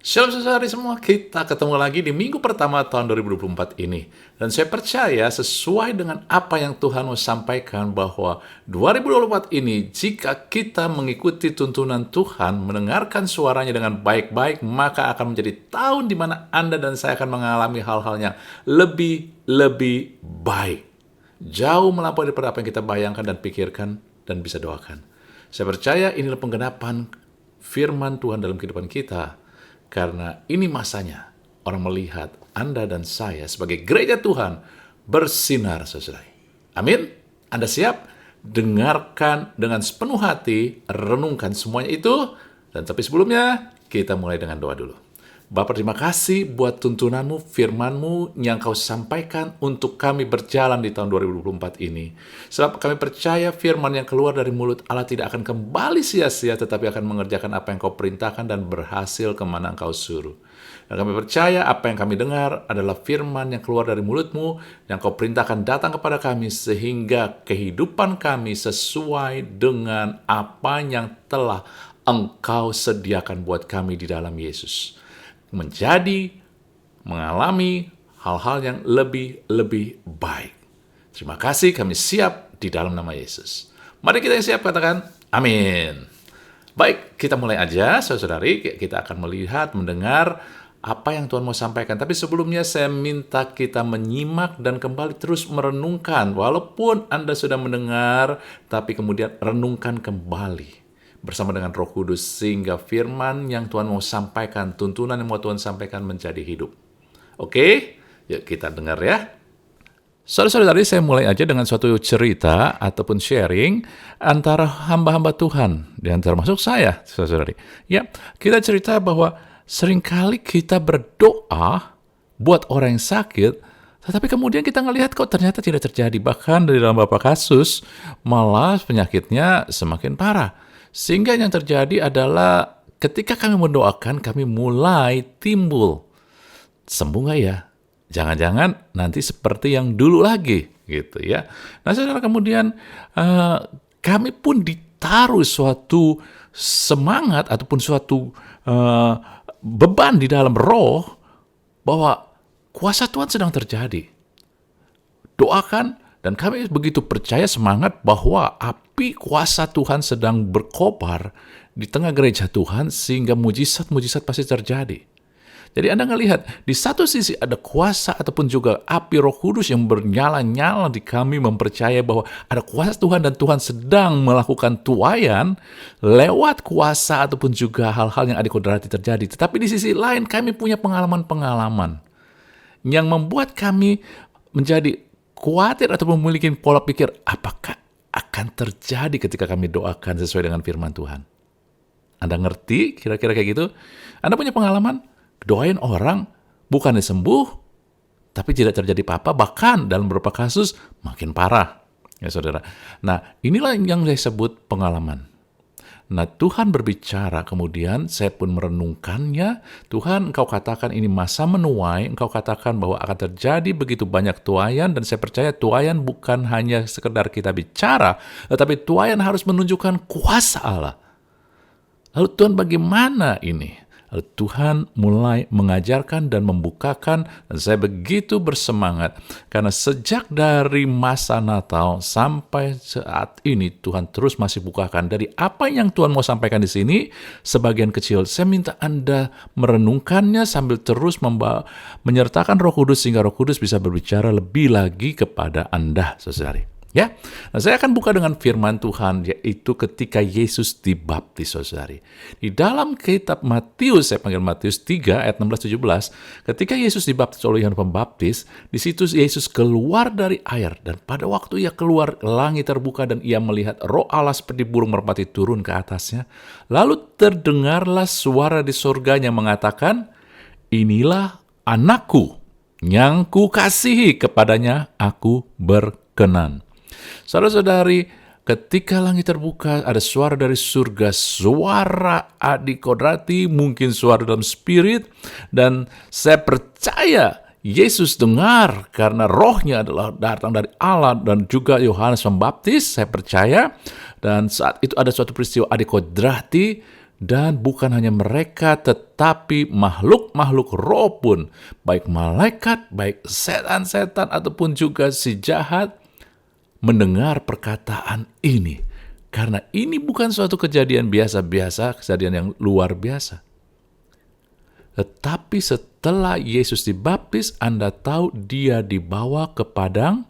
Shalom saudari semua, kita ketemu lagi di minggu pertama tahun 2024 ini. Dan saya percaya sesuai dengan apa yang Tuhan mau sampaikan bahwa 2024 ini jika kita mengikuti tuntunan Tuhan, mendengarkan suaranya dengan baik-baik, maka akan menjadi tahun di mana Anda dan saya akan mengalami hal-hal yang lebih baik. Jauh melampaui daripada apa yang kita bayangkan dan pikirkan dan bisa doakan. Saya percaya inilah penggenapan firman Tuhan dalam kehidupan kita. Karena ini masanya orang melihat Anda dan saya sebagai gereja Tuhan bersinar sesuai. Amin? Anda siap? Dengarkan dengan sepenuh hati, renungkan semuanya itu. Dan tapi sebelumnya, kita mulai dengan doa dulu. Bapa, terima kasih buat tuntunanmu, firmanmu yang kau sampaikan untuk kami berjalan di tahun 2024 ini. Sebab kami percaya firman yang keluar dari mulut Allah tidak akan kembali sia-sia, tetapi akan mengerjakan apa yang kau perintahkan dan berhasil kemana engkau suruh. Dan kami percaya apa yang kami dengar adalah firman yang keluar dari mulutmu, yang kau perintahkan datang kepada kami, sehingga kehidupan kami sesuai dengan apa yang telah engkau sediakan buat kami di dalam Yesus. Mengalami hal-hal yang lebih baik. Terima kasih, kami siap di dalam nama Yesus. Mari kita yang siap katakan, amin. Baik, kita mulai aja, saudari. Kita akan melihat, mendengar apa yang Tuhan mau sampaikan. Tapi sebelumnya saya minta kita menyimak dan kembali terus merenungkan. Walaupun Anda sudah mendengar, tapi kemudian renungkan kembali bersama dengan Roh Kudus sehingga firman yang Tuhan mau sampaikan, tuntunan yang mau Tuhan sampaikan menjadi hidup. Oke? Yuk kita dengar ya. Saudara-saudari, saya mulai aja dengan suatu cerita ataupun sharing antara hamba-hamba Tuhan, di antara masuk saya, saudara-saudari. Ya, kita cerita bahwa seringkali kita berdoa buat orang yang sakit, tetapi kemudian kita ngelihat kok ternyata tidak terjadi. Bahkan dari dalam beberapa kasus, malah penyakitnya semakin parah. Sehingga yang terjadi adalah ketika kami mendoakan, kami mulai timbul. Sembuh nggak ya? Jangan-jangan nanti seperti yang dulu lagi, gitu ya. Nah, saudara, kemudian kami pun ditaruh suatu semangat ataupun suatu beban di dalam roh bahwa kuasa Tuhan sedang terjadi. Doakan. Dan kami begitu percaya semangat bahwa api kuasa Tuhan sedang berkobar di tengah gereja Tuhan sehingga mujizat-mujizat pasti terjadi. Jadi Anda ngelihat, di satu sisi ada kuasa ataupun juga api Roh Kudus yang bernyala-nyala di kami mempercayai bahwa ada kuasa Tuhan dan Tuhan sedang melakukan tuaian lewat kuasa ataupun juga hal-hal yang adikodrati terjadi. Tetapi di sisi lain kami punya pengalaman-pengalaman yang membuat kami menjadi khawatir atau memiliki pola pikir, apakah akan terjadi ketika kami doakan sesuai dengan firman Tuhan? Anda ngerti kira-kira kayak gitu? Anda punya pengalaman doain orang bukannya sembuh, tapi tidak terjadi apa-apa, bahkan dalam beberapa kasus makin parah, ya saudara. Nah, inilah yang saya sebut pengalaman. Nah, Tuhan berbicara, kemudian saya pun merenungkannya. Tuhan, Engkau katakan ini masa menuai, Engkau katakan bahwa akan terjadi begitu banyak tuaian, dan saya percaya tuaian bukan hanya sekedar kita bicara, tetapi tuaian harus menunjukkan kuasa Allah. Lalu Tuhan, bagaimana ini? Lalu Tuhan mulai mengajarkan dan membukakan, dan saya begitu bersemangat. Karena sejak dari masa Natal sampai saat ini, Tuhan terus masih bukakan. Dari apa yang Tuhan mau sampaikan di sini, sebagian kecil, saya minta Anda merenungkannya sambil terus menyertakan Roh Kudus, sehingga Roh Kudus bisa berbicara lebih lagi kepada Anda, saudari. Ya, nah, saya akan buka dengan firman Tuhan, yaitu ketika Yesus dibaptis, saudari. Di dalam kitab Matius, saya panggil Matius 3 ayat 16-17, ketika Yesus dibaptis oleh Yohanes Pembaptis, di situ Yesus keluar dari air, dan pada waktu ia keluar, langit terbuka dan ia melihat Roh Allah seperti burung merpati turun ke atasnya. Lalu terdengarlah suara di surganya mengatakan, "Inilah anakku yang kukasihi, kepadanya aku berkenan." Saudara-saudari, ketika langit terbuka, ada suara dari surga, suara adikodrati, mungkin suara dalam spirit, dan saya percaya Yesus dengar karena rohnya adalah datang dari Allah, dan juga Yohanes Pembaptis, saya percaya, dan saat itu ada suatu peristiwa adikodrati, Dan bukan hanya mereka, tetapi makhluk-makhluk roh pun, baik malaikat, baik setan-setan, ataupun juga si jahat, mendengar perkataan ini. Karena ini bukan suatu kejadian biasa-biasa, kejadian yang luar biasa. Tetapi setelah Yesus dibaptis, Anda tahu dia dibawa ke padang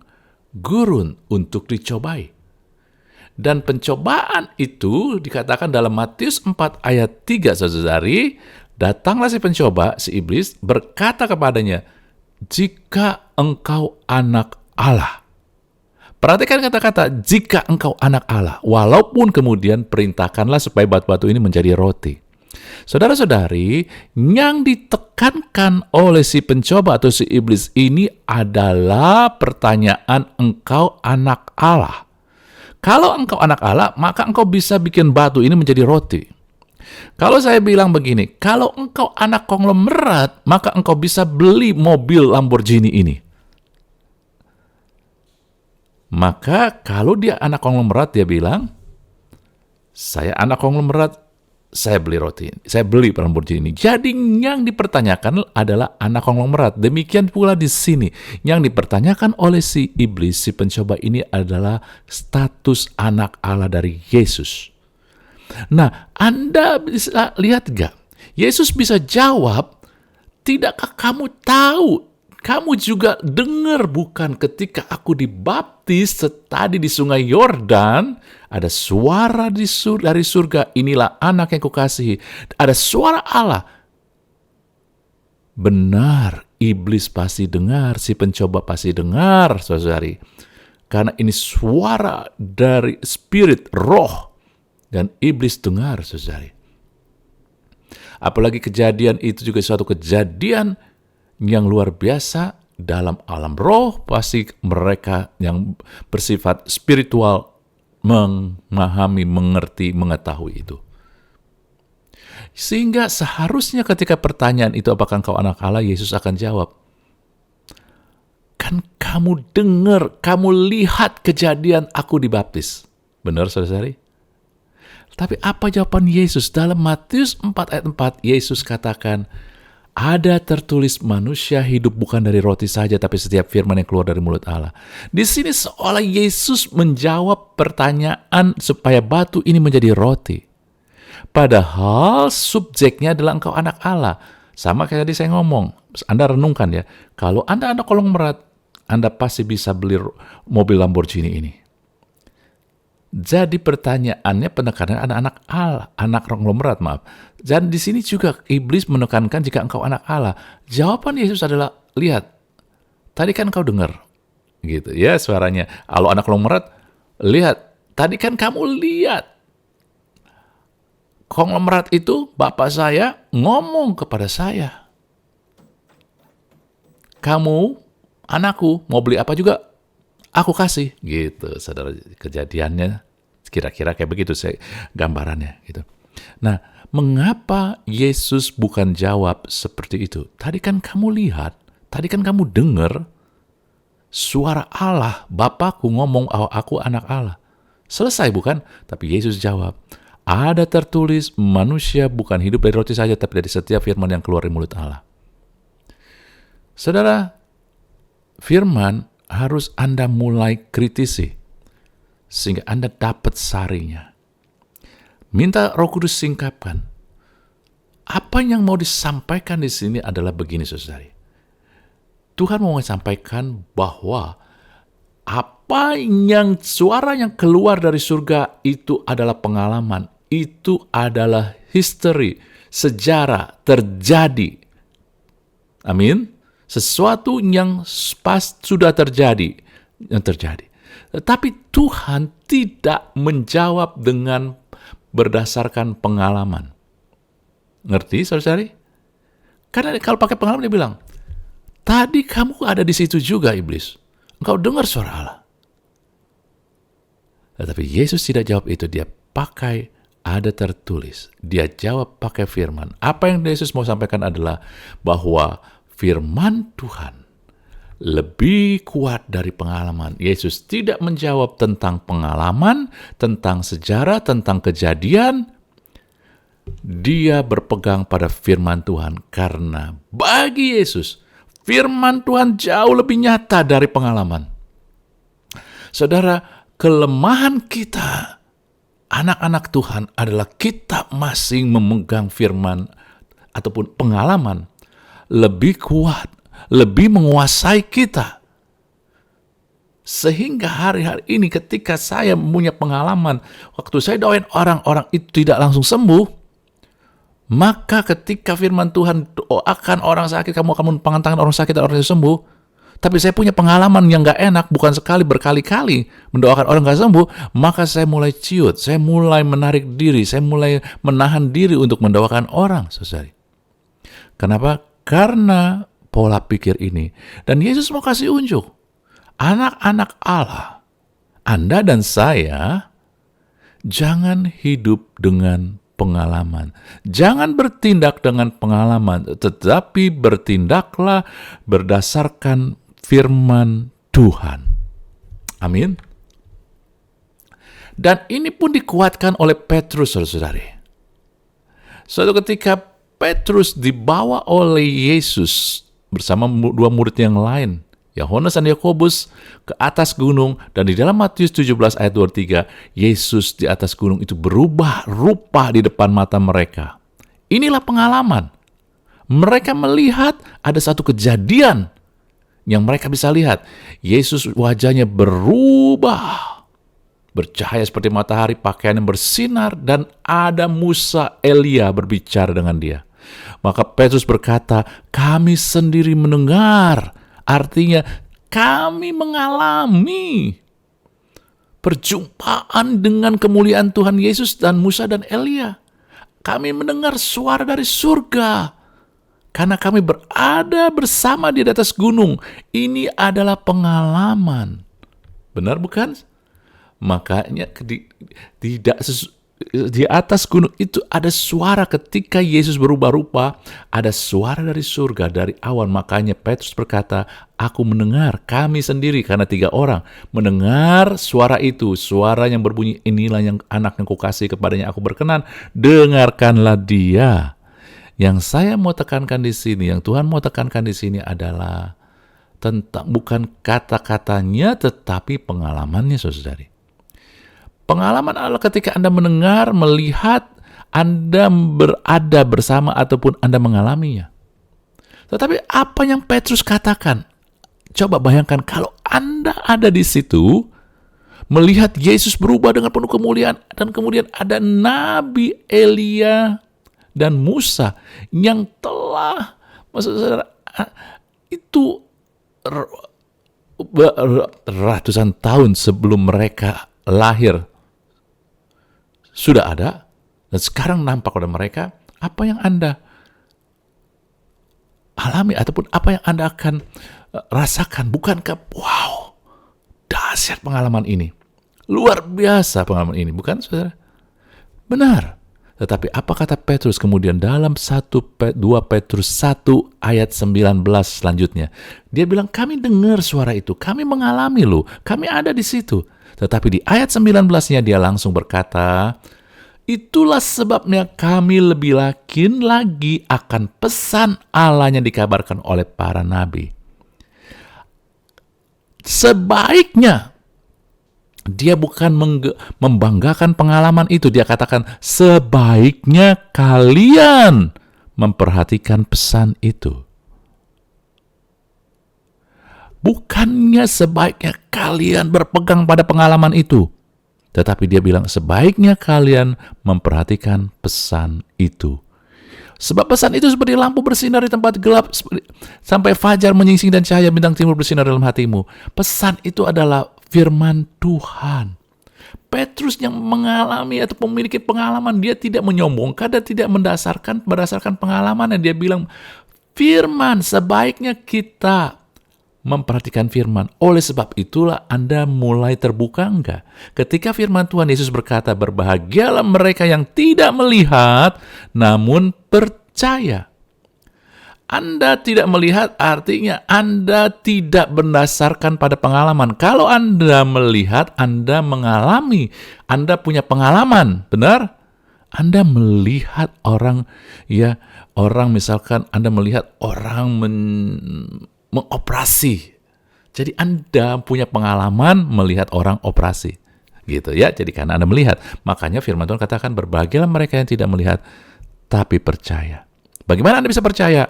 gurun untuk dicobai. Dan pencobaan itu dikatakan dalam Matius 4 ayat 3, saudari, datanglah si pencoba, si iblis, berkata kepadanya, jika engkau anak Allah. Perhatikan kata-kata, jika engkau anak Allah. Walaupun kemudian perintahkanlah supaya batu-batu ini menjadi roti. Saudara-saudari, yang ditekankan oleh si pencoba atau si iblis ini adalah pertanyaan, engkau anak Allah. Kalau engkau anak Allah, maka engkau bisa bikin batu ini menjadi roti. Kalau saya bilang begini, kalau engkau anak konglomerat, maka engkau bisa beli mobil Lamborghini ini. Maka kalau dia anak konglomerat, dia bilang, saya anak konglomerat, saya beli roti, saya beli Lamborghini. Jadi yang dipertanyakan adalah anak konglomerat. Demikian pula di sini. Yang dipertanyakan oleh si iblis, si pencoba ini adalah status anak Allah dari Yesus. Nah, Anda bisa lihat gak? Yesus bisa jawab, tidakkah kamu tahu? Kamu juga dengar bukan ketika aku dibaptis tadi di sungai Yordan, ada suara dari surga, inilah anak yang kukasihi. Ada suara Allah. Benar, iblis pasti dengar, si pencoba pasti dengar, saudari. Karena ini suara dari spirit, roh. Dan iblis dengar, saudari. Apalagi kejadian itu juga suatu kejadian yang luar biasa dalam alam roh, pasti mereka yang bersifat spiritual memahami, mengerti, mengetahui itu. Sehingga seharusnya ketika pertanyaan itu apakah engkau anak Allah, Yesus akan jawab, kan kamu dengar, kamu lihat kejadian aku dibaptis. Benar, saudari? Tapi apa jawaban Yesus? Dalam Matius 4 ayat 4, Yesus katakan, ada tertulis manusia hidup bukan dari roti saja, tapi setiap firman yang keluar dari mulut Allah. Di sini seolah Yesus menjawab pertanyaan supaya batu ini menjadi roti. Padahal subjeknya adalah engkau anak Allah. Sama kayak tadi saya ngomong, Anda renungkan ya, kalau Anda anak konglomerat, Anda pasti bisa beli mobil Lamborghini ini. Jadi pertanyaannya penekanan anak-anak Allah, anak konglomerat, maaf. Dan di sini juga iblis menekankan jika engkau anak Allah. Jawaban Yesus adalah, lihat, tadi kan kau dengar, gitu ya suaranya. Kalau anak konglomerat, lihat, tadi kan kamu lihat. Konglomerat itu bapak saya ngomong kepada saya. Kamu, anakku, mau beli apa juga, aku kasih, gitu, saudara. Kejadiannya kira-kira kayak begitu, saya gambarannya, gitu. Nah, mengapa Yesus bukan jawab seperti itu? Tadi kan kamu lihat, tadi kan kamu dengar suara Allah, Bapakku ngomong, aku anak Allah. Selesai bukan? Tapi Yesus jawab, ada tertulis manusia bukan hidup dari roti saja, tapi dari setiap firman yang keluar dari mulut Allah. Saudara, firman harus Anda mulai kritisi, sehingga Anda dapat sarinya. Minta Roh Kudus singkapkan. Apa yang mau disampaikan di sini adalah begini, saudari. Tuhan mau sampaikan bahwa apa yang suara yang keluar dari surga itu adalah pengalaman, itu adalah history, sejarah terjadi. Amin. Sesuatu yang pas sudah terjadi, yang terjadi. Tetapi Tuhan tidak menjawab dengan berdasarkan pengalaman. Ngerti, saudari? Karena kalau pakai pengalaman dia bilang, tadi kamu ada di situ juga, iblis. Engkau dengar suara Allah. Tetapi Yesus tidak jawab itu. Dia pakai ada tertulis. Dia jawab pakai firman. Apa yang Yesus mau sampaikan adalah bahwa firman Tuhan lebih kuat dari pengalaman. Yesus tidak menjawab tentang pengalaman, tentang sejarah, tentang kejadian. Dia berpegang pada firman Tuhan karena bagi Yesus, firman Tuhan jauh lebih nyata dari pengalaman. Saudara, kelemahan kita, anak-anak Tuhan, adalah kita masing memegang firman ataupun pengalaman lebih kuat, lebih menguasai kita. Sehingga hari-hari ini ketika saya punya pengalaman, waktu saya doain orang-orang itu tidak langsung sembuh, maka ketika firman Tuhan doakan orang sakit, kamu akan menumpangkan tangan orang sakit dan orang itu sembuh. Tapi saya punya pengalaman yang gak enak, bukan sekali, berkali-kali mendoakan orang gak sembuh, maka saya mulai ciut, saya mulai menarik diri, saya mulai menahan diri untuk mendoakan orang, saudari. Kenapa? Karena pola pikir ini. Dan Yesus mau kasih unjuk. Anak-anak Allah, Anda dan saya, jangan hidup dengan pengalaman. Jangan bertindak dengan pengalaman, tetapi bertindaklah berdasarkan firman Tuhan. Amin. Dan ini pun dikuatkan oleh Petrus, saudara-saudari. Suatu ketika Petrus dibawa oleh Yesus bersama dua murid yang lain, Yohanes dan Yakobus, ke atas gunung, dan di dalam Matius 17 ayat 23, Yesus di atas gunung itu berubah rupa di depan mata mereka. Inilah pengalaman. Mereka melihat ada satu kejadian yang mereka bisa lihat. Yesus wajahnya berubah, bercahaya seperti matahari, pakaiannya bersinar, dan ada Musa, Elia berbicara dengan dia. Maka Petrus berkata, kami sendiri mendengar. Artinya kami mengalami perjumpaan dengan kemuliaan Tuhan Yesus dan Musa dan Elia. Kami mendengar suara dari surga karena kami berada bersama di atas gunung. Ini adalah pengalaman. Benar bukan? Makanya di atas gunung itu ada suara ketika Yesus berubah rupa, ada suara dari surga, dari awan. Makanya Petrus berkata, aku mendengar, kami sendiri, karena 3 orang mendengar suara itu, suara yang berbunyi, inilah yang anak yang kukasihi, kepadanya aku berkenan, dengarkanlah dia. Yang saya mau tekankan di sini, yang Tuhan mau tekankan di sini adalah tentang bukan kata-katanya, tetapi pengalamannya, saudari. Pengalaman adalah ketika Anda mendengar, melihat, Anda berada bersama ataupun Anda mengalaminya. Tetapi apa yang Petrus katakan? Coba bayangkan kalau Anda ada di situ, melihat Yesus berubah dengan penuh kemuliaan, dan kemudian ada Nabi Elia dan Musa yang telah, maksud saudara, itu ratusan tahun sebelum mereka lahir sudah ada, dan sekarang nampak pada mereka. Apa yang Anda alami ataupun apa yang Anda akan rasakan? Bukankah wow, dahsyat pengalaman ini, luar biasa pengalaman ini, bukan saudara? Benar. Tetapi apa kata Petrus kemudian dalam 2 Petrus 1 ayat 19 selanjutnya? Dia bilang, kami dengar suara itu, kami mengalami loh, kami ada di situ. Tetapi di ayat 19-nya dia langsung berkata, itulah sebabnya kami lebih yakin lagi akan pesan Allah yang dikabarkan oleh para nabi. Sebaiknya, dia bukan membanggakan pengalaman itu. Dia katakan, sebaiknya kalian memperhatikan pesan itu. Bukannya sebaiknya kalian berpegang pada pengalaman itu. Tetapi dia bilang, sebaiknya kalian memperhatikan pesan itu. Sebab pesan itu seperti lampu bersinar di tempat gelap, sampai fajar menyingsing dan cahaya bintang timur bersinar dalam hatimu. Pesan itu adalah firman Tuhan. Petrus yang mengalami atau memiliki pengalaman, dia tidak menyombongkan dan tidak berdasarkan pengalaman. Dia bilang, firman, sebaiknya kita memperhatikan firman. Oleh sebab itulah Anda mulai terbuka enggak? Ketika firman Tuhan Yesus berkata, berbahagialah mereka yang tidak melihat namun percaya. Anda tidak melihat artinya Anda tidak berdasarkan pada pengalaman. Kalau Anda melihat, Anda mengalami, Anda punya pengalaman, benar? Anda melihat orang, ya, orang misalkan Anda melihat orang mengoperasi. Jadi Anda punya pengalaman melihat orang operasi. Gitu ya. Jadi karena Anda melihat, makanya firman Tuhan katakan berbahagialah mereka yang tidak melihat tapi percaya. Bagaimana Anda bisa percaya?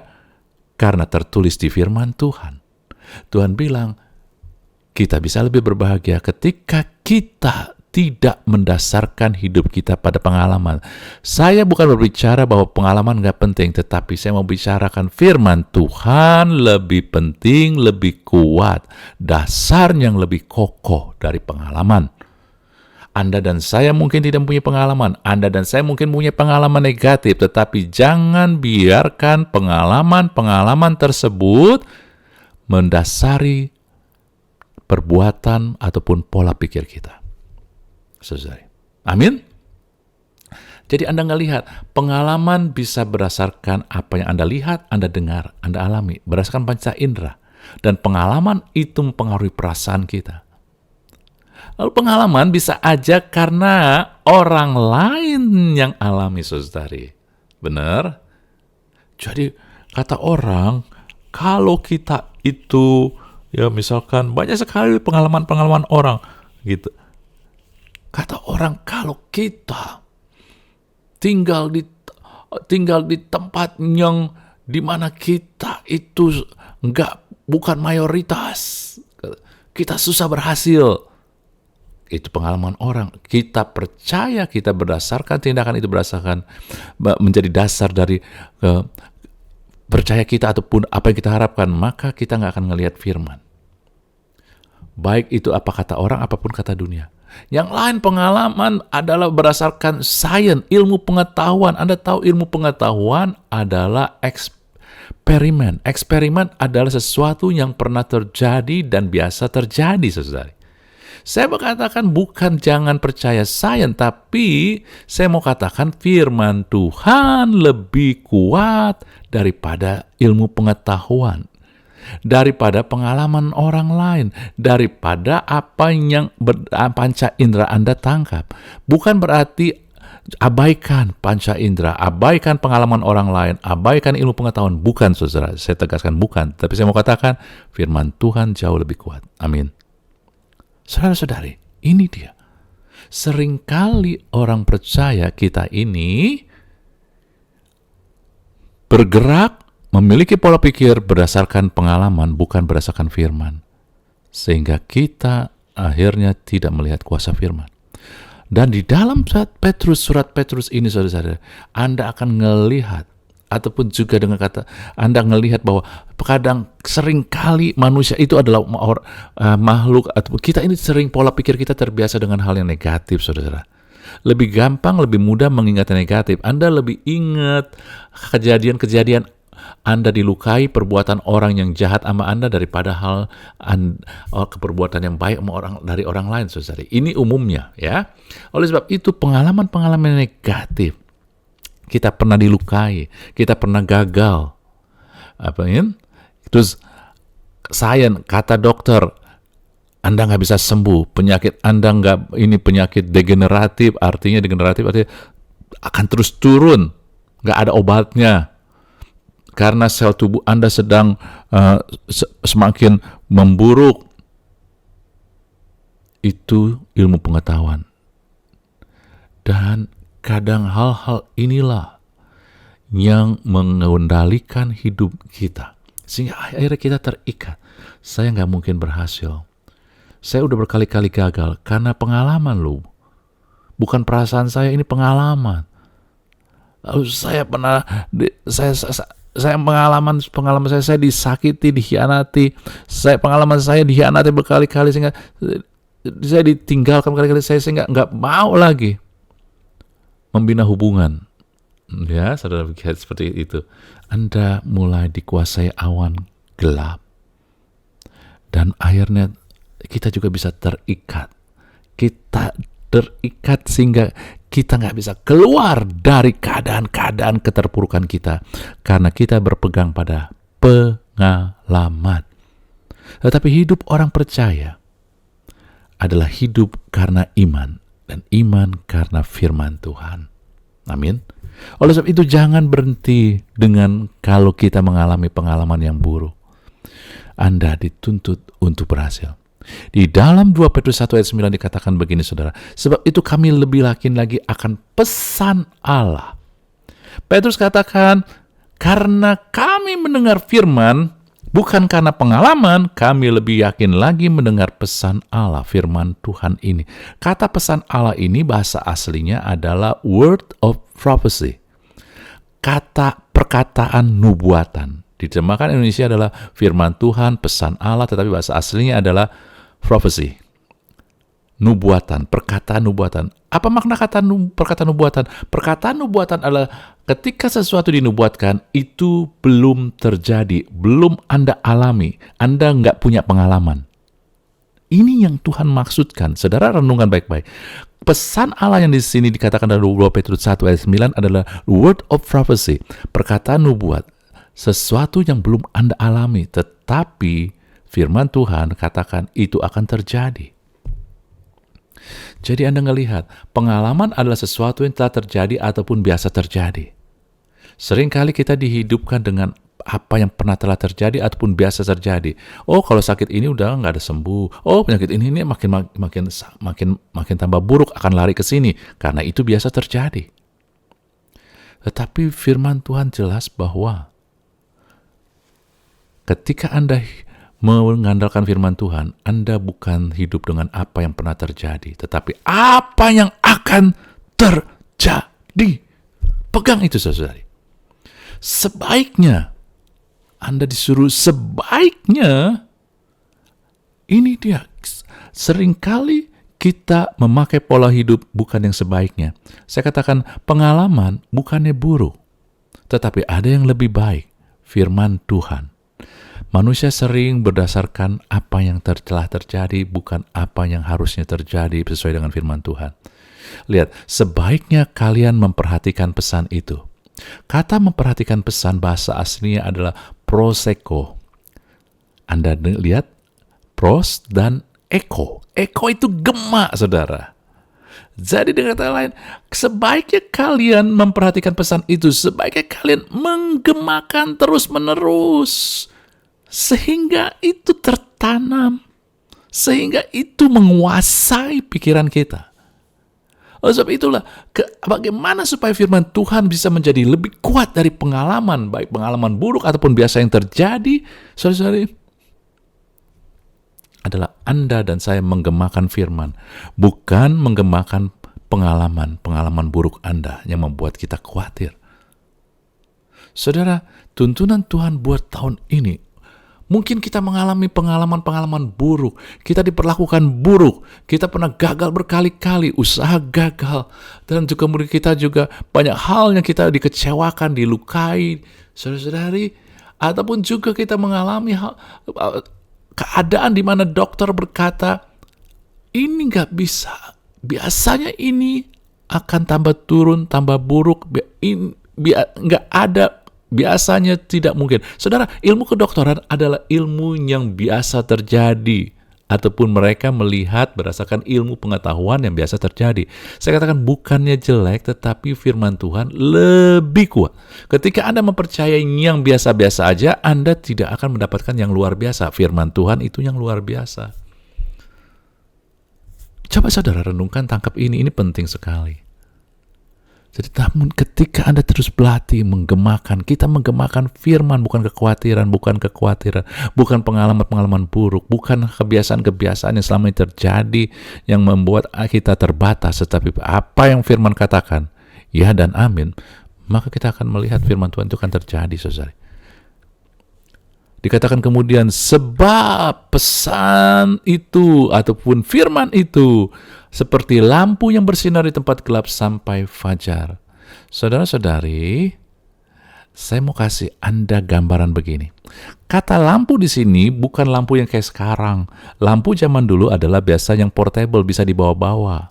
Karena tertulis di firman Tuhan. Tuhan bilang, kita bisa lebih berbahagia ketika kita tidak mendasarkan hidup kita pada pengalaman. Saya bukan berbicara bahwa pengalaman nggak penting, tetapi saya mau bicarakan firman Tuhan lebih penting, lebih kuat, dasar yang lebih kokoh dari pengalaman. Anda dan saya mungkin tidak punya pengalaman, Anda dan saya mungkin punya pengalaman negatif, tetapi jangan biarkan pengalaman-pengalaman tersebut mendasari perbuatan ataupun pola pikir kita. Saudara. Amin. Jadi Anda nggak lihat, pengalaman bisa berdasarkan apa yang Anda lihat, Anda dengar, Anda alami, berdasarkan panca indera. Dan pengalaman itu mempengaruhi perasaan kita. Lalu pengalaman bisa aja karena orang lain yang alami, saudari. Benar? Jadi kata orang, kalau kita itu, ya misalkan banyak sekali pengalaman-pengalaman orang, gitu. Kata orang, kalau kita tinggal di tempat yang dimana kita itu bukan mayoritas, kita susah berhasil. Itu pengalaman orang. Kita percaya, kita berdasarkan tindakan itu berdasarkan menjadi dasar dari percaya kita ataupun apa yang kita harapkan, maka kita nggak akan ngelihat firman. Baik itu apa kata orang, apapun kata dunia. Yang lain pengalaman adalah berdasarkan sains, ilmu pengetahuan. Anda tahu ilmu pengetahuan adalah eksperimen. Eksperimen adalah sesuatu yang pernah terjadi dan biasa terjadi, saudari. Saya mau katakan bukan jangan percaya sains, tapi saya mau katakan firman Tuhan lebih kuat daripada ilmu pengetahuan, daripada pengalaman orang lain, daripada apa yang panca indera Anda tangkap. Bukan berarti abaikan panca indera, abaikan pengalaman orang lain, abaikan ilmu pengetahuan. Bukan, saudara. Saya tegaskan bukan. Tapi saya mau katakan firman Tuhan jauh lebih kuat. Amin. Saudara-saudari, ini dia. Seringkali orang percaya kita ini bergerak, memiliki pola pikir berdasarkan pengalaman, bukan berdasarkan firman. Sehingga kita akhirnya tidak melihat kuasa firman. Dan di dalam surat Petrus ini, saudara-saudara, Anda akan melihat, ataupun juga dengan kata Anda melihat bahwa kadang seringkali manusia itu adalah makhluk, atau kita ini sering pola pikir kita terbiasa dengan hal yang negatif, saudara. Lebih gampang, lebih mudah mengingat yang negatif. Anda lebih ingat kejadian-kejadian Anda dilukai, perbuatan orang yang jahat sama Anda daripada perbuatan yang baik dari orang lain, saudara. Ini umumnya, ya. Oleh sebab itu pengalaman-pengalaman negatif, kita pernah dilukai, kita pernah gagal. Terus sains, kata dokter, Anda nggak bisa sembuh, penyakit Anda ini penyakit degeneratif, artinya akan terus turun, nggak ada obatnya, karena sel tubuh Anda sedang semakin memburuk. Itu ilmu pengetahuan. Dan kadang hal-hal inilah yang mengendalikan hidup kita. Sehingga akhirnya kita terikat. Saya nggak mungkin berhasil. Saya udah berkali-kali gagal karena pengalaman lu. Bukan perasaan saya, ini pengalaman. Lalu saya pernah, pengalaman saya disakiti, dikhianati. Pengalaman saya dikhianati berkali-kali sehingga saya ditinggalkan berkali-kali. Saya nggak mau lagi membina hubungan. Ya, saudara, lihat seperti itu. Anda mulai dikuasai awan gelap. Dan akhirnya kita juga bisa terikat. Kita terikat sehingga kita nggak bisa keluar dari keadaan-keadaan keterpurukan kita. Karena kita berpegang pada pengalaman. Tetapi hidup orang percaya adalah hidup karena iman. Dan iman karena firman Tuhan. Amin. Oleh sebab itu jangan berhenti dengan kalau kita mengalami pengalaman yang buruk. Anda dituntut untuk berhasil. Di dalam 2 Petrus 1 ayat 9 dikatakan begini saudara, sebab itu kami lebih yakin lagi akan pesan Allah. Petrus katakan, karena kami mendengar firman, bukan karena pengalaman, kami lebih yakin lagi mendengar pesan Allah, firman Tuhan ini. Kata pesan Allah ini bahasa aslinya adalah word of prophecy. Kata perkataan nubuatan. Diterjemahkan Indonesia adalah firman Tuhan, pesan Allah, tetapi bahasa aslinya adalah prophecy. Nubuatan, perkataan nubuatan. Apa makna perkataan nubuatan? Perkataan nubuatan adalah ketika sesuatu dinubuatkan, itu belum terjadi, belum Anda alami, Anda nggak punya pengalaman. Ini yang Tuhan maksudkan. Saudara renungkan baik-baik. Pesan Allah yang di sini dikatakan dalam 2 Petrus 1 ayat 9 adalah word of prophecy, perkataan nubuat. Sesuatu yang belum Anda alami, tetapi firman Tuhan katakan itu akan terjadi. Jadi Anda ngelihat, pengalaman adalah sesuatu yang telah terjadi ataupun biasa terjadi. Seringkali kita dihidupkan dengan apa yang pernah telah terjadi ataupun biasa terjadi. Oh, kalau sakit ini udah nggak ada sembuh. Oh, penyakit ini makin tambah buruk, akan lari ke sini karena itu biasa terjadi. Tetapi firman Tuhan jelas bahwa ketika Anda mengandalkan firman Tuhan, Anda bukan hidup dengan apa yang pernah terjadi, tetapi apa yang akan terjadi. Pegang itu, saudari. Sebaiknya, Anda disuruh sebaiknya, ini dia. Seringkali kita memakai pola hidup bukan yang sebaiknya. Saya katakan pengalaman bukannya buruk, tetapi ada yang lebih baik, firman Tuhan. Manusia sering berdasarkan apa yang telah terjadi, bukan apa yang harusnya terjadi sesuai dengan firman Tuhan. Lihat, sebaiknya kalian memperhatikan pesan itu. Kata memperhatikan pesan bahasa aslinya adalah proseko. Anda lihat, pros dan eko. Eko itu gema, saudara. Jadi dengan kata lain, sebaiknya kalian memperhatikan pesan itu, sebaiknya kalian menggemakan terus-menerus. Sehingga itu tertanam, sehingga itu menguasai pikiran kita. Oleh sebab itulah, bagaimana supaya firman Tuhan bisa menjadi lebih kuat dari pengalaman, baik pengalaman buruk ataupun biasa yang terjadi, saudara-saudari, adalah Anda dan saya menggemakan firman, bukan menggemakan pengalaman buruk Anda yang membuat kita khawatir. Saudara, tuntunan Tuhan buat tahun ini, mungkin kita mengalami pengalaman-pengalaman buruk, kita diperlakukan buruk, kita pernah gagal berkali-kali, usaha gagal, dan juga mungkin kita juga banyak hal yang kita dikecewakan, dilukai, saudara-saudari, ataupun juga kita mengalami keadaan di mana dokter berkata, ini nggak bisa, biasanya ini akan tambah turun, tambah buruk, nggak ada. Biasanya tidak mungkin. Saudara, ilmu kedokteran adalah ilmu yang biasa terjadi. Ataupun mereka melihat berdasarkan ilmu pengetahuan yang biasa terjadi. Saya katakan bukannya jelek, tetapi firman Tuhan lebih kuat. Ketika Anda mempercayai yang biasa-biasa aja, Anda tidak akan mendapatkan yang luar biasa. Firman Tuhan itu yang luar biasa. Coba saudara renungkan, tangkap ini penting sekali. Jadi namun ketika Anda terus berlatih menggemakan, kita menggemakan firman, bukan kekhawatiran, bukan pengalaman-pengalaman buruk, bukan kebiasaan-kebiasaan yang selama ini terjadi yang membuat kita terbatas, tetapi apa yang firman katakan, ya dan amin, maka kita akan melihat firman Tuhan itu akan terjadi, saudara. Dikatakan kemudian, sebab pesan itu ataupun firman itu seperti lampu yang bersinar di tempat gelap sampai fajar. Saudara-saudari, saya mau kasih Anda gambaran begini. Kata lampu di sini bukan lampu yang kayak sekarang. Lampu zaman dulu adalah biasa yang portable, bisa dibawa-bawa.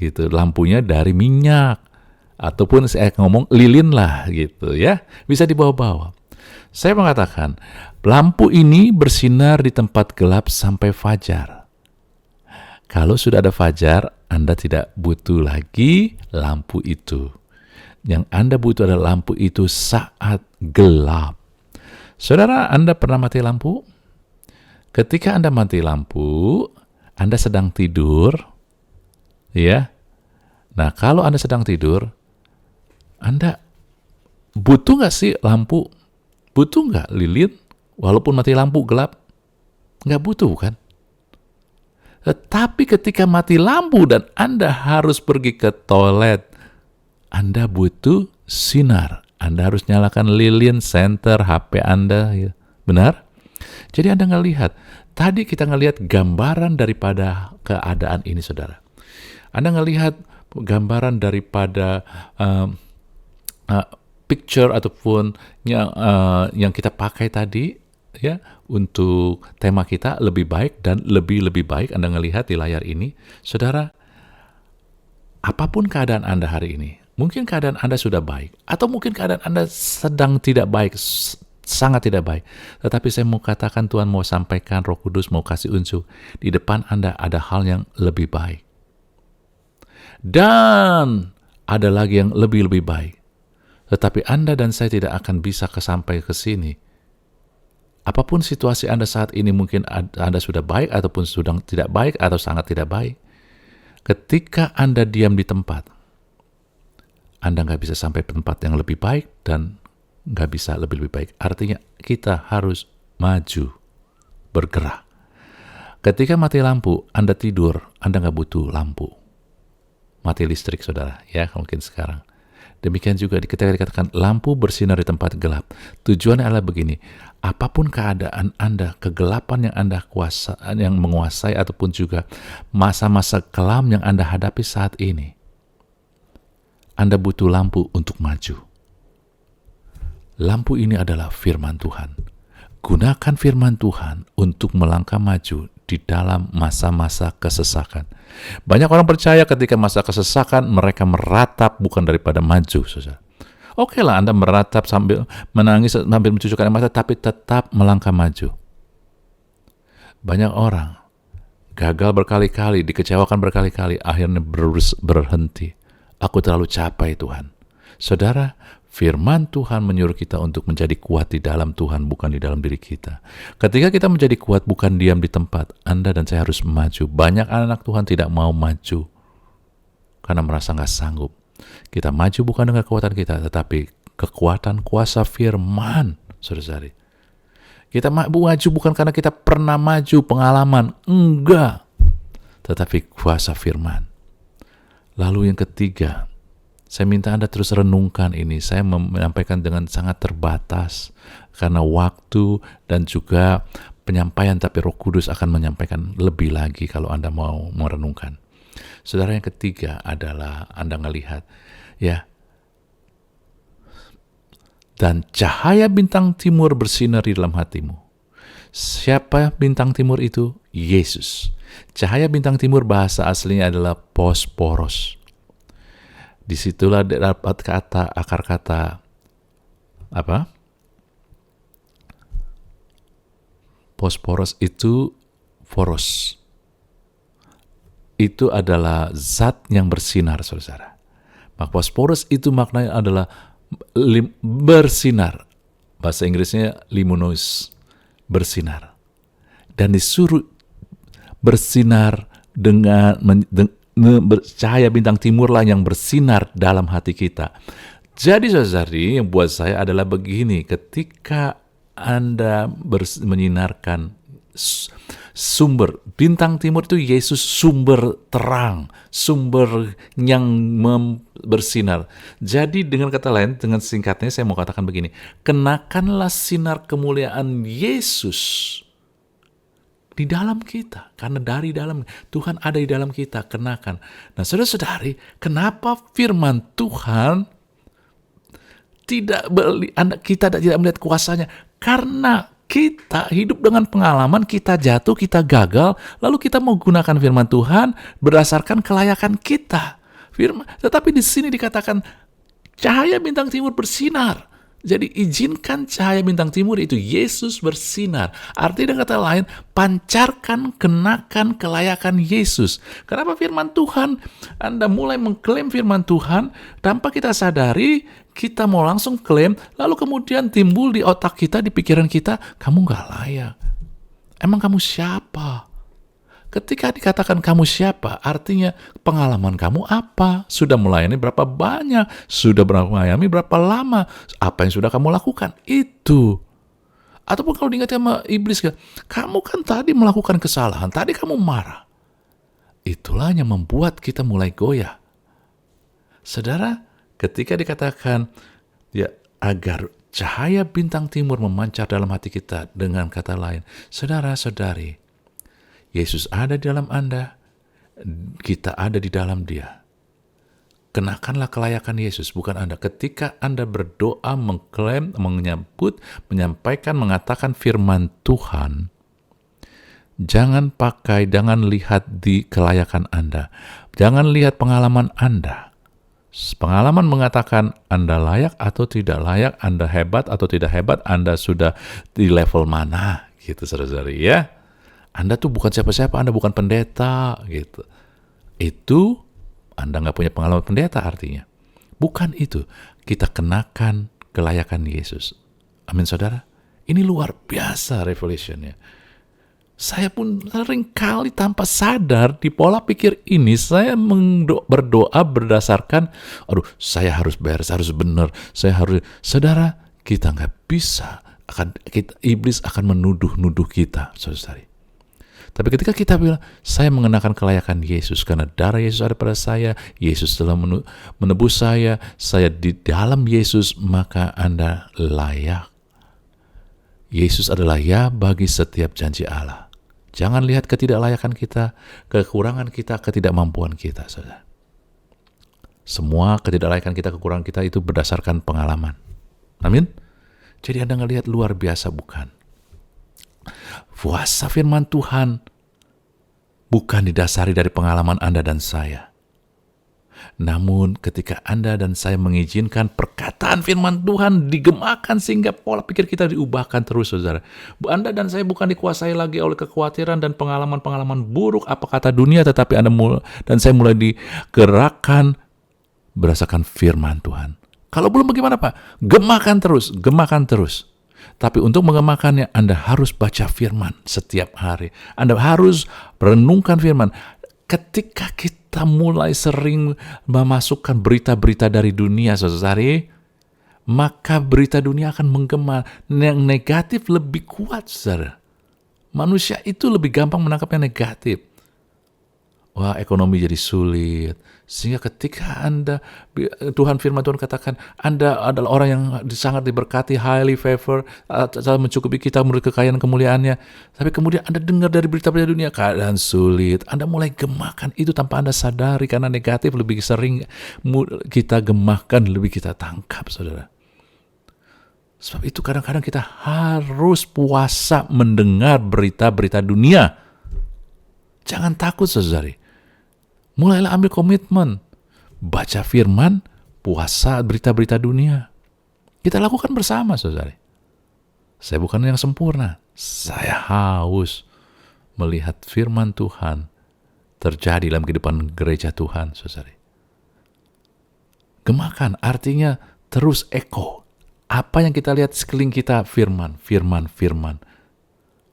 Gitu, lampunya dari minyak ataupun saya ngomong lilin lah gitu ya, bisa dibawa-bawa. Saya mengatakan, lampu ini bersinar di tempat gelap sampai fajar. Kalau sudah ada fajar, Anda tidak butuh lagi lampu itu. Yang Anda butuh adalah lampu itu saat gelap. Saudara, Anda pernah mati lampu? Ketika Anda mati lampu, Anda sedang tidur, ya. Nah, kalau Anda sedang tidur, Anda butuh nggak sih lampu? Butuh nggak lilin? Walaupun mati lampu gelap? Nggak butuh, kan? Tetapi ketika mati lampu dan Anda harus pergi ke toilet, Anda butuh sinar. Anda harus nyalakan lilin, senter, HP Anda. Ya. Benar? Jadi Anda ngelihat. Tadi kita ngelihat gambaran daripada keadaan ini, saudara. Anda ngelihat gambaran daripada picture ataupun yang kita pakai tadi, ya, untuk tema kita lebih baik dan lebih baik. Anda ngelihat di layar ini, saudara. Apapun keadaan Anda hari ini, mungkin keadaan Anda sudah baik, atau mungkin keadaan Anda sedang tidak baik, sangat tidak baik. Tetapi saya mau katakan, Tuhan mau sampaikan, Roh Kudus mau kasih unjuk, di depan Anda ada hal yang lebih baik. Dan ada lagi yang lebih baik. Tetapi Anda dan saya tidak akan bisa sampai ke sini. Apapun situasi Anda saat ini, mungkin Anda sudah baik, ataupun sudah tidak baik, atau sangat tidak baik. Ketika Anda diam di tempat, Anda nggak bisa sampai ke tempat yang lebih baik dan nggak bisa lebih baik. Artinya kita harus maju, bergerak. Ketika mati lampu, Anda tidur, Anda nggak butuh lampu. Mati listrik, saudara, ya mungkin sekarang. Demikian juga ketika dikatakan lampu bersinar di tempat gelap. Tujuannya adalah begini, apapun keadaan Anda, kegelapan yang menguasai, ataupun juga masa-masa kelam yang Anda hadapi saat ini, Anda butuh lampu untuk maju. Lampu ini adalah firman Tuhan. Gunakan firman Tuhan untuk melangkah maju di dalam masa-masa kesesakan. Banyak orang percaya ketika masa kesesakan mereka meratap bukan daripada maju, saudara. Oke lah, Anda meratap sambil menangis, sambil mencucukkan air mata, tapi tetap melangkah maju. Banyak orang gagal berkali-kali, dikecewakan berkali-kali, akhirnya berhenti. Aku terlalu capek, Tuhan. Saudara, firman Tuhan menyuruh kita untuk menjadi kuat di dalam Tuhan, bukan di dalam diri kita. Ketika kita menjadi kuat, bukan diam di tempat, Anda dan saya harus maju. Banyak anak Tuhan tidak mau maju karena merasa nggak sanggup. Kita maju bukan dengan kekuatan kita, tetapi kekuatan kuasa firman, saudara-saudari. Kita maju bukan karena kita pernah maju pengalaman, enggak, tetapi kuasa firman. Lalu yang ketiga, saya minta Anda terus renungkan ini. Saya menyampaikan dengan sangat terbatas karena waktu dan juga penyampaian, tapi Roh Kudus akan menyampaikan lebih lagi kalau Anda mau merenungkan. Saudara, yang ketiga adalah Anda ngelihat, ya, dan cahaya bintang timur bersinar di dalam hatimu. Siapa bintang timur itu? Yesus. Cahaya bintang timur bahasa aslinya adalah posporos. Disitulah dapat akar kata apa? Posporos itu foros. Itu adalah zat yang bersinar, saudara. Maka posporos itu maknanya adalah bersinar. Bahasa Inggrisnya luminous, bersinar. Dan disuruh bersinar dengan cahaya bintang timurlah yang bersinar dalam hati kita. Jadi saudari, yang buat saya adalah begini, ketika Anda menyinarkan sumber, bintang timur itu Yesus, sumber terang, sumber yang bersinar. Jadi dengan kata lain, dengan singkatnya saya mau katakan begini, kenakanlah sinar kemuliaan Yesus di dalam kita, karena dari dalam Tuhan ada di dalam kita, kenakan. Nah, saudara-saudari, kenapa firman Tuhan kita tidak melihat kuasanya? Karena kita hidup dengan pengalaman, kita jatuh, kita gagal, lalu kita mau gunakan firman Tuhan berdasarkan kelayakan kita. Tetapi di sini dikatakan cahaya bintang timur bersinar. Jadi izinkan cahaya bintang timur itu Yesus bersinar. Artinya dengan kata lain, pancarkan, kenakan kelayakan Yesus. Kenapa firman Tuhan, Anda mulai mengklaim firman Tuhan, tanpa kita sadari, kita mau langsung klaim, lalu kemudian timbul di otak kita, di pikiran kita, kamu gak layak. Emang kamu siapa? Ketika dikatakan kamu siapa, artinya pengalaman kamu apa? Sudah melayani berapa banyak? Sudah melayani berapa lama? Apa yang sudah kamu lakukan? Itu. Ataupun kalau diingatkan sama iblis, kamu kan tadi melakukan kesalahan, tadi kamu marah. Itulah yang membuat kita mulai goyah. Saudara, ketika dikatakan ya agar cahaya bintang timur memancar dalam hati kita, dengan kata lain, saudara-saudari, Yesus ada di dalam Anda, kita ada di dalam Dia. Kenakanlah kelayakan Yesus, bukan Anda. Ketika Anda berdoa, mengklaim, menyambut, menyampaikan, mengatakan firman Tuhan, jangan lihat di kelayakan Anda. Jangan lihat pengalaman Anda. Pengalaman mengatakan Anda layak atau tidak layak, Anda hebat atau tidak hebat, Anda sudah di level mana, gitu saudara-saudari ya. Anda tuh bukan siapa-siapa, Anda bukan pendeta, gitu. Itu Anda nggak punya pengalaman pendeta artinya. Bukan itu. Kita kenakan kelayakan Yesus. Amin, saudara. Ini luar biasa revelation-nya. Saya pun sering kali tanpa sadar di pola pikir ini, saya berdoa berdasarkan, saya harus beres, harus benar, saudara, kita nggak bisa. Iblis akan menuduh kita, saudari. Tapi ketika kita bilang, saya mengenakan kelayakan Yesus, karena darah Yesus ada pada saya, Yesus telah menebus saya di dalam Yesus, maka Anda layak. Yesus adalah ya bagi setiap janji Allah. Jangan lihat ketidaklayakan kita, kekurangan kita, ketidakmampuan kita, saudara. Semua ketidaklayakan kita, kekurangan kita itu berdasarkan pengalaman. Amin? Jadi Anda ngelihat luar biasa, bukan? Kuasa firman Tuhan bukan didasari dari pengalaman Anda dan saya. Namun ketika Anda dan saya mengizinkan perkataan firman Tuhan digemakan sehingga pola pikir kita diubahkan terus, saudara. Anda dan saya bukan dikuasai lagi oleh kekhawatiran dan pengalaman-pengalaman buruk apa kata dunia, tetapi Anda dan saya mulai digerakkan berdasarkan firman Tuhan. Kalau belum bagaimana Pak? Gemakan terus. Tapi untuk mengemakannya, Anda harus baca firman setiap hari. Anda harus merenungkan firman. Ketika kita mulai sering memasukkan berita-berita dari dunia, saudari, maka berita dunia akan menggema. Yang negatif lebih kuat, saudara. Manusia itu lebih gampang menangkap yang negatif. Wah, ekonomi jadi sulit. Sehingga ketika Tuhan firman Tuhan katakan, Anda adalah orang yang sangat diberkati, highly favored, mencukupi kita menurut kekayaan kemuliaannya. Tapi kemudian Anda dengar dari berita-berita dunia, keadaan sulit. Anda mulai gemakan itu tanpa Anda sadari, karena negatif lebih sering kita gemakan, lebih kita tangkap, saudara. Sebab itu kadang-kadang kita harus puasa mendengar berita-berita dunia. Jangan takut, saudari. Mulailah ambil komitmen. Baca firman, puasa berita-berita dunia. Kita lakukan bersama, saudari. Saya bukan yang sempurna. Saya haus melihat firman Tuhan terjadi dalam kehidupan gereja Tuhan, saudari. Gemakan artinya terus eko. Apa yang kita lihat sekeliling kita, firman.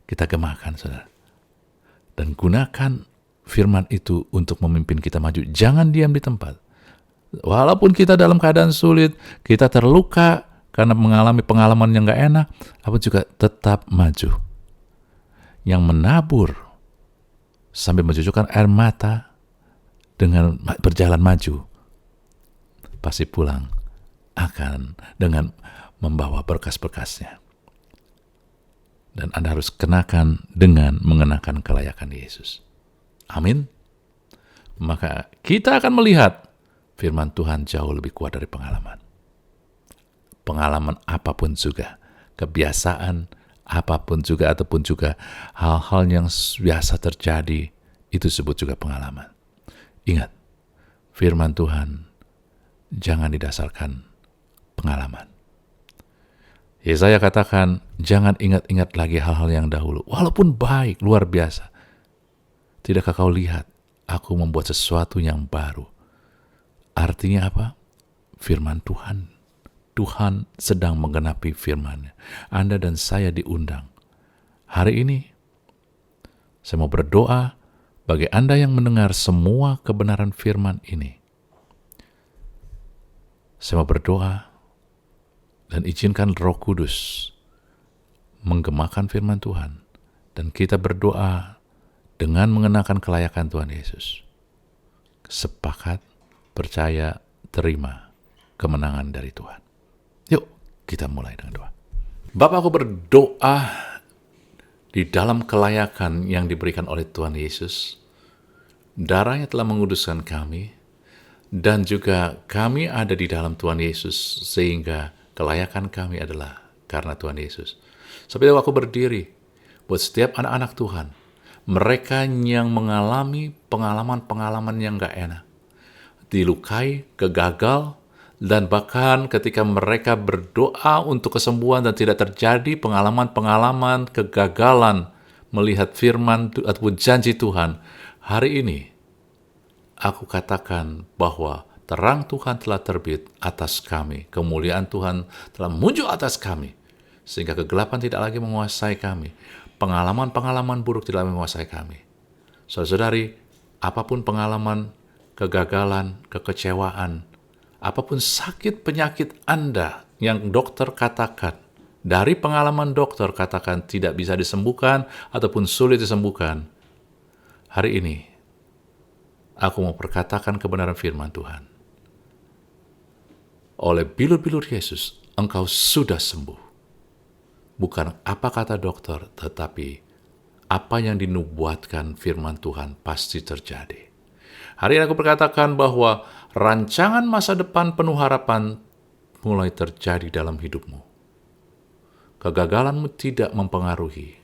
Kita gemakan, saudara. Dan gunakan firman itu untuk memimpin kita maju. Jangan diam di tempat. Walaupun kita dalam keadaan sulit, kita terluka karena mengalami pengalaman yang gak enak, apa juga tetap maju. Yang menabur sambil mencucurkan air mata dengan berjalan maju, pasti pulang akan dengan membawa berkas-berkasnya. Dan Anda harus kenakan dengan mengenakan kelayakan Yesus. Amin. Maka kita akan melihat firman Tuhan jauh lebih kuat dari pengalaman. Pengalaman apapun juga, kebiasaan apapun juga, ataupun juga hal-hal yang biasa terjadi, itu disebut juga pengalaman. Ingat, firman Tuhan jangan didasarkan pengalaman. Yesaya katakan, jangan ingat-ingat lagi hal-hal yang dahulu, walaupun baik, luar biasa. Tidakkah kau lihat, aku membuat sesuatu yang baru. Artinya apa? Firman Tuhan. Tuhan sedang menggenapi firman-Nya. Anda dan saya diundang. Hari ini, saya mau berdoa bagi Anda yang mendengar semua kebenaran firman ini. Saya mau berdoa dan izinkan Roh Kudus menggemakan firman Tuhan. Dan kita berdoa dengan mengenakan kelayakan Tuhan Yesus. Sepakat, percaya, terima kemenangan dari Tuhan. Yuk, kita mulai dengan doa. Bapa, aku berdoa di dalam kelayakan yang diberikan oleh Tuhan Yesus. Darahnya telah menguduskan kami, dan juga kami ada di dalam Tuhan Yesus, sehingga kelayakan kami adalah karena Tuhan Yesus. Seperti aku berdiri, buat setiap anak-anak Tuhan, mereka yang mengalami pengalaman-pengalaman yang gak enak, dilukai, kegagal, dan bahkan ketika mereka berdoa untuk kesembuhan dan tidak terjadi pengalaman-pengalaman kegagalan melihat firman ataupun janji Tuhan, hari ini aku katakan bahwa terang Tuhan telah terbit atas kami, kemuliaan Tuhan telah muncul atas kami, sehingga kegelapan tidak lagi menguasai kami, pengalaman-pengalaman buruk tidak lagi menguasai kami. Saudara-saudari, apapun pengalaman, kegagalan, kekecewaan, apapun sakit penyakit Anda yang dokter katakan, dari pengalaman dokter katakan tidak bisa disembuhkan ataupun sulit disembuhkan, hari ini aku mau perkatakan kebenaran firman Tuhan. Oleh bilur-bilur Yesus, engkau sudah sembuh. Bukan apa kata dokter, tetapi apa yang dinubuatkan firman Tuhan pasti terjadi. Hari ini aku berkatakan bahwa rancangan masa depan penuh harapan mulai terjadi dalam hidupmu. Kegagalanmu tidak mempengaruhi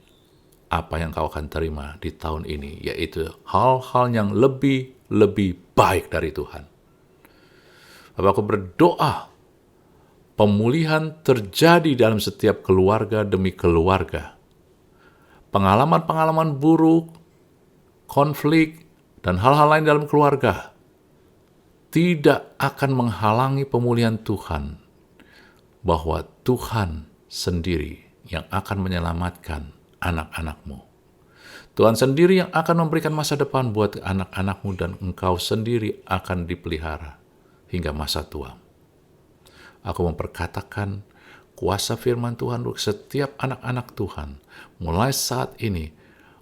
apa yang kau akan terima di tahun ini, yaitu hal-hal yang lebih baik dari Tuhan. Bapak, aku berdoa pemulihan terjadi dalam setiap keluarga demi keluarga. Pengalaman-pengalaman buruk, konflik, dan hal-hal lain dalam keluarga tidak akan menghalangi pemulihan Tuhan, bahwa Tuhan sendiri yang akan menyelamatkan anak-anakmu. Tuhan sendiri yang akan memberikan masa depan buat anak-anakmu, dan engkau sendiri akan dipelihara hingga masa tua. Aku memperkatakan kuasa firman Tuhan untuk setiap anak-anak Tuhan. Mulai saat ini,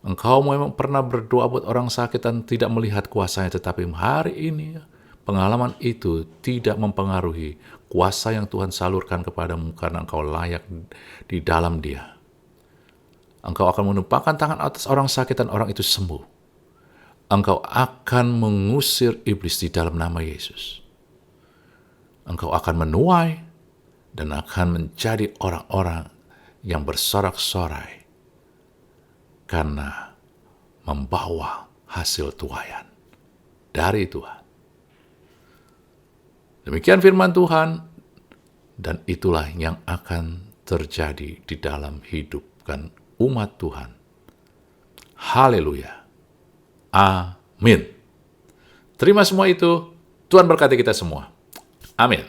engkau memang pernah berdoa buat orang sakit dan tidak melihat kuasanya, tetapi hari ini pengalaman itu tidak mempengaruhi kuasa yang Tuhan salurkan kepadamu karena engkau layak di dalam Dia. Engkau akan menumpahkan tangan atas orang sakit dan orang itu sembuh. Engkau akan mengusir iblis di dalam nama Yesus. Engkau akan menuai dan akan menjadi orang-orang yang bersorak-sorai karena membawa hasil tuaian dari Tuhan. Demikian firman Tuhan, dan itulah yang akan terjadi di dalam hidup umat Tuhan. Haleluya. Amin. Terima semua itu. Tuhan berkati kita semua. Amin.